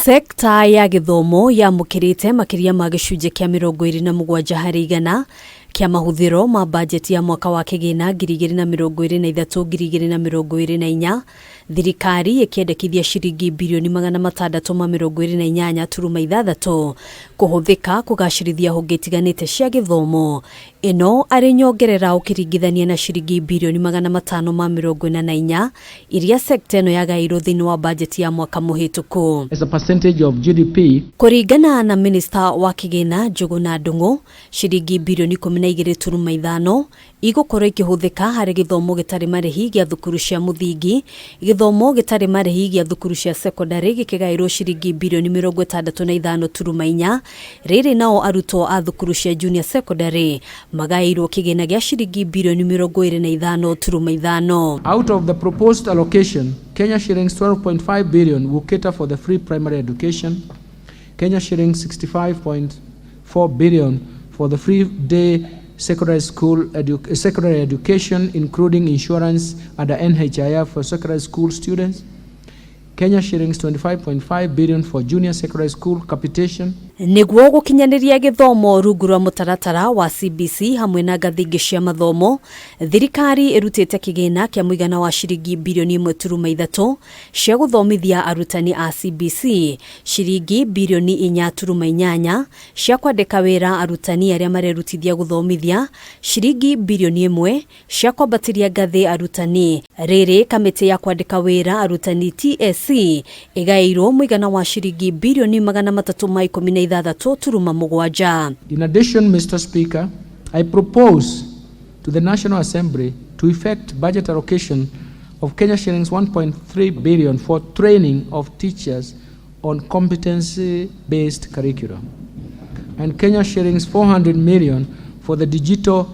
Sekta ya githomo yamukirite makiria ma gicunje kia 27 harĩ igana kia mahuthiro ma budget ya mwaka wa kigina 2023-2024. Thirikari ikiendekithia ciringi bilioni 628.6 kuhuthika kugacirithia honge itiganite cia githomo. Ino ari nyongerera ukiringithania na ciringi bilioni 544 iria sekta ino yagairwo thiini wa budget ya mwaka muhituku. As a percentage of GDP, kuringana na minister wa kigina Njuguna Ndung'u, ciringi bilioni 12.5 igukorwo ikihuthika hari githomo gitari marihi gia thukuru cia muthingi, githomo gitari marihi gia thukuru cia secondary gikigairwo ciringi bilioni 65.4, riri nao arutwo a thukuru cia junior secondary magairwo kigina gia ciringi bilioni 25.5. Out of the proposed allocation, Kenya shillings 12.5 billion will cater for the free primary education, Kenya shillings 65.4 billion for the free day secondary education, including insurance under NHIF for secondary school students, Kenya shillings 25.5 billion for junior secondary school capitation. Niguo gukinyaniria githomo rungu rwa mutaratara wa CBC hamwe na ngathingi cia mathomo, thirikari irutite kigina kia muigana wa ciringi bilioni 1.3 cia guthomithia arutani a CBC, ciringi bilioni 4.8 cia kwandika wira arutani aria marerutithia guthomithia, ciringi bilioni 1 cia kwambatiria ngathi arutani. Riri kamiti ya kwandika wira arutani TSC igairwo muigana wa ciringi bilioni 316. In addition, Mr. Speaker, I propose to the National Assembly to effect budget allocation of Kenya shillings 1.3 billion for training of teachers on competency-based curriculum, and Kenya shillings 400 million for the digital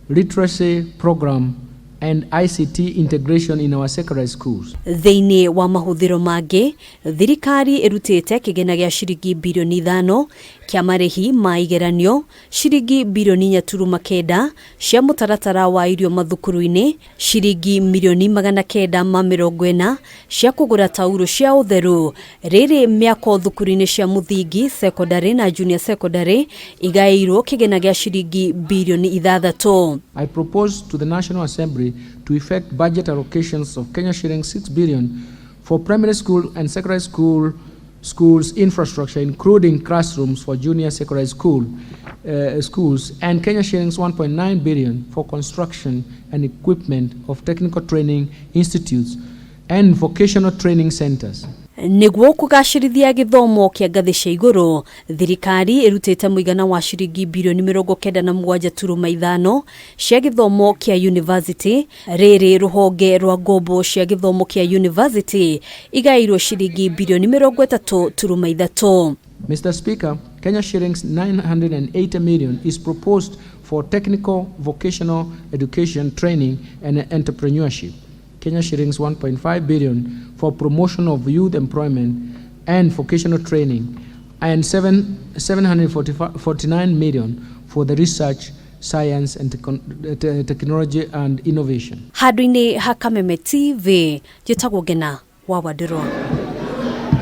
literacy program and ICT integration in our secondary schools. Thiini wa mahuthiro mangi, thirikari irutite kigina gia ciringi bilioni 5 kia marihi ma igeranio, ciringi bilioni 4.9 cia mutaratara wa irio mathukuru-ini, ciringi milioni 940 cia kugura tauro cia utheru. Riri miako thukuru-ini cia muthingi, secondary na junior secondary igairwo kigina gia ciringi bilioni 6. I propose to the National Assembly to effect budget allocations of Kenya shillings 6 billion for primary school and secondary schools infrastructure, including classrooms for junior secondary schools, and Kenya shillings 1.9 billion for construction and equipment of technical training institutes and vocational training centers. Niguo kugacirithia githomo kia ngathi cia iguru, thirikari irutite muigana wa ciringi bilioni 97.5 cia githomo kia university. Riri ruhonge rwa ngombo cia githomo kia university igairwo ciringi bilioni 30.3. Mr. Speaker, Kenya shillings 980 million is proposed for technical vocational education training and entrepreneurship. Kenya shillings 1.5 billion for promotion of youth employment and vocational training, and 749 million for the research, science and technology and innovation. Hadwini ha Kameme TV, jitagwo Ngina wa Wadirwa.